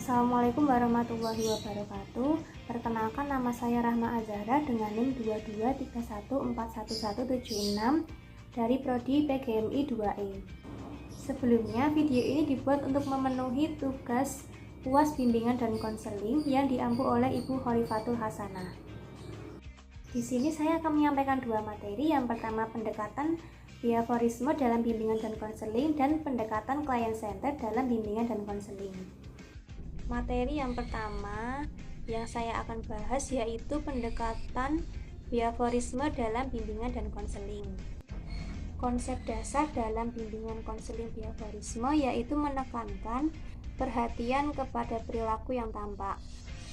Assalamualaikum warahmatullahi wabarakatuh. Perkenalkan, nama saya Rahma Azhara dengan NIM 223141176 dari Prodi PGMI 2E. Sebelumnya, video ini dibuat untuk memenuhi tugas UAS bimbingan dan konseling yang diampu oleh Ibu Khalifatul Hasanah. Di sini saya akan menyampaikan dua materi. Yang pertama, pendekatan behaviorisme dalam bimbingan dan konseling, dan pendekatan client center dalam bimbingan dan konseling. Materi yang pertama yang saya akan bahas yaitu pendekatan behaviorisme dalam bimbingan dan konseling. Konsep dasar dalam bimbingan konseling behaviorisme yaitu menekankan perhatian kepada perilaku yang tampak.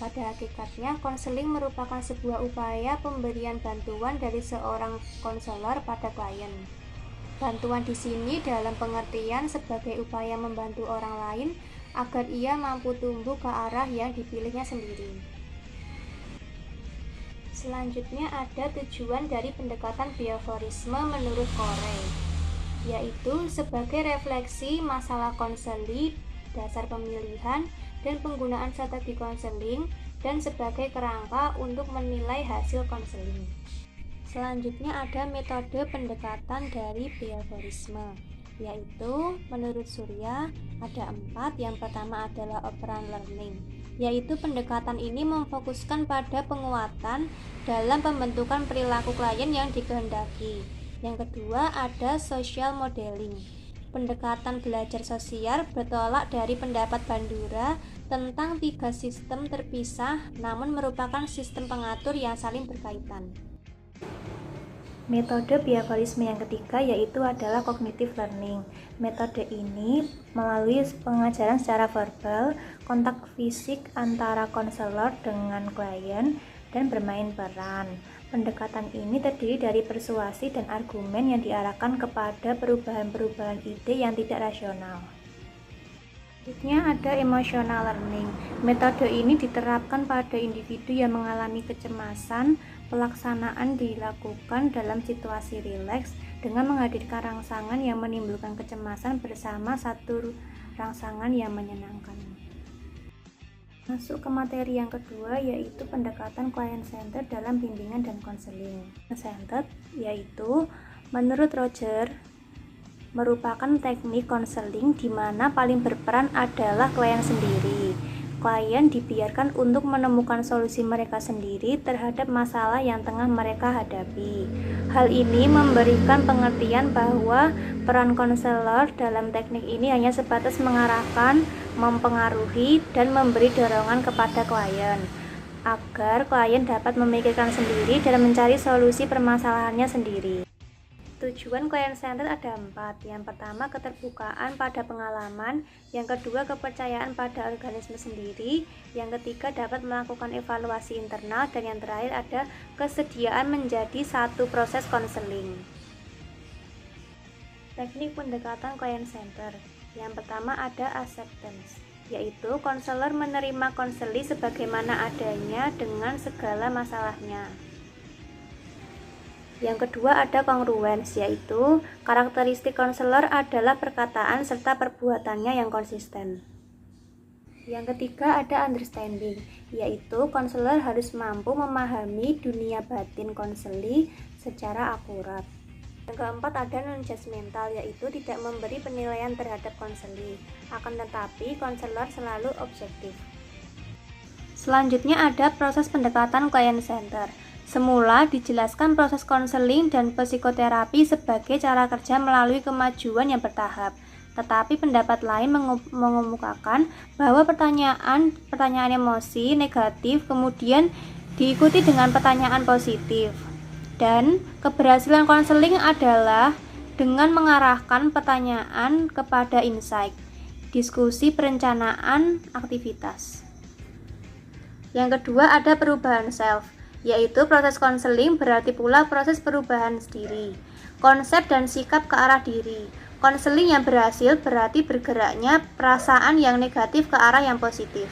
Pada hakikatnya, konseling merupakan sebuah upaya pemberian bantuan dari seorang konselor pada klien. Bantuan di sini dalam pengertian sebagai upaya membantu orang lain agar ia mampu tumbuh ke arah yang dipilihnya sendiri. Selanjutnya ada tujuan dari pendekatan behaviorisme menurut Corey, yaitu sebagai refleksi masalah konseling, dasar pemilihan dan penggunaan strategi konseling, dan sebagai kerangka untuk menilai hasil konseling. Selanjutnya ada metode pendekatan dari behaviorisme, yaitu menurut Surya ada 4. Yang pertama adalah operant learning, yaitu pendekatan ini memfokuskan pada penguatan dalam pembentukan perilaku klien yang dikehendaki. Yang kedua ada social modeling, pendekatan belajar sosial bertolak dari pendapat Bandura tentang 3 sistem terpisah namun merupakan sistem pengatur yang saling berkaitan. Metode behaviorisme yang ketiga yaitu adalah cognitive learning. Metode ini melalui pengajaran secara verbal, kontak fisik antara konselor dengan klien, dan bermain peran. Pendekatan ini terdiri dari persuasi dan argumen yang diarahkan kepada perubahan-perubahan ide yang tidak rasional. Selanjutnya ada emotional learning. Metode ini diterapkan pada individu yang mengalami kecemasan. Pelaksanaan dilakukan dalam situasi rileks dengan menghadirkan rangsangan yang menimbulkan kecemasan bersama satu rangsangan yang menyenangkan. Masuk ke materi yang kedua yaitu pendekatan client center dalam bimbingan dan konseling. Center yaitu menurut Roger merupakan teknik konseling di mana paling berperan adalah klien sendiri. Klien dibiarkan untuk menemukan solusi mereka sendiri terhadap masalah yang tengah mereka hadapi. Hal ini memberikan pengertian bahwa peran konselor dalam teknik ini hanya sebatas mengarahkan, mempengaruhi, dan memberi dorongan kepada klien agar klien dapat memikirkan sendiri dan mencari solusi permasalahannya sendiri. Tujuan client center ada 4. Yang pertama, keterbukaan pada pengalaman. Yang kedua, kepercayaan pada organisme sendiri. Yang ketiga, dapat melakukan evaluasi internal. Dan yang terakhir ada kesediaan menjadi satu proses konseling. Teknik pendekatan client center. Yang pertama ada acceptance, yaitu konselor menerima konseling sebagaimana adanya dengan segala masalahnya. Yang kedua ada congruence, yaitu karakteristik konselor adalah perkataan serta perbuatannya yang konsisten. Yang ketiga ada understanding, yaitu konselor harus mampu memahami dunia batin konseling secara akurat. Yang keempat ada non-judgmental, yaitu tidak memberi penilaian terhadap konseling, akan tetapi konselor selalu objektif. Selanjutnya ada proses pendekatan client center. Semula dijelaskan proses konseling dan psikoterapi sebagai cara kerja melalui kemajuan yang bertahap. Tetapi pendapat lain mengemukakan bahwa pertanyaan emosi negatif kemudian diikuti dengan pertanyaan positif. Dan keberhasilan konseling adalah dengan mengarahkan pertanyaan kepada insight, diskusi perencanaan aktivitas. Yang kedua ada perubahan self, yaitu proses konseling berarti pula proses perubahan diri, konsep dan sikap ke arah diri. Konseling yang berhasil berarti bergeraknya perasaan yang negatif ke arah yang positif.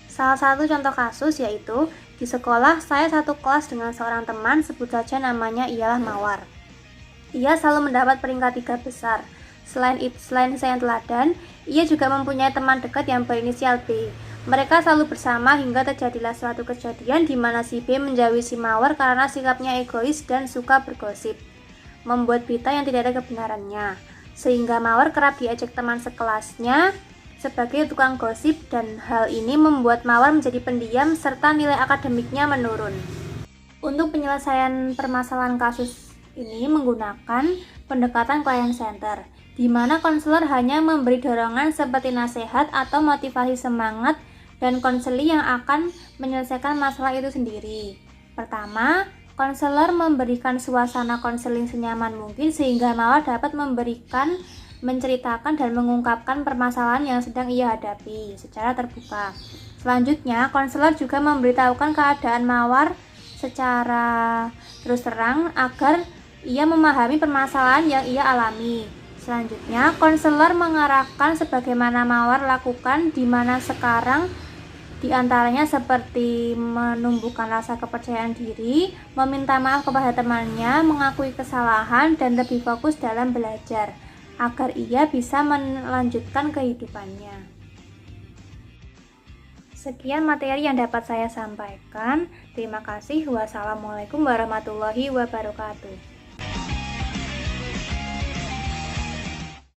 Salah satu contoh kasus yaitu di sekolah saya satu kelas dengan seorang teman, sebut saja namanya ialah Mawar. Ia selalu mendapat peringkat 3 besar. Selain saya teladan, ia juga mempunyai teman dekat yang berinisial B. Mereka selalu bersama hingga terjadilah suatu kejadian di mana si B menjauhi si Mawar karena sikapnya egois dan suka bergosip, membuat berita yang tidak ada kebenarannya. Sehingga Mawar kerap diajak teman sekelasnya sebagai tukang gosip, dan hal ini membuat Mawar menjadi pendiam serta nilai akademiknya menurun. Untuk penyelesaian permasalahan kasus ini menggunakan pendekatan client center, di mana konselor hanya memberi dorongan seperti nasihat atau motivasi semangat dan konseling yang akan menyelesaikan masalah itu sendiri. Pertama, konselor memberikan suasana konseling senyaman mungkin sehingga Mawar dapat menceritakan dan mengungkapkan permasalahan yang sedang ia hadapi secara terbuka. Selanjutnya, konselor juga memberitahukan keadaan Mawar secara terus terang agar ia memahami permasalahan yang ia alami. Selanjutnya, konselor mengarahkan sebagaimana Mawar lakukan, di mana sekarang di antaranya seperti menumbuhkan rasa kepercayaan diri, meminta maaf kepada temannya, mengakui kesalahan, dan lebih fokus dalam belajar agar ia bisa melanjutkan kehidupannya. Sekian materi yang dapat saya sampaikan. Terima kasih. Wassalamualaikum warahmatullahi wabarakatuh.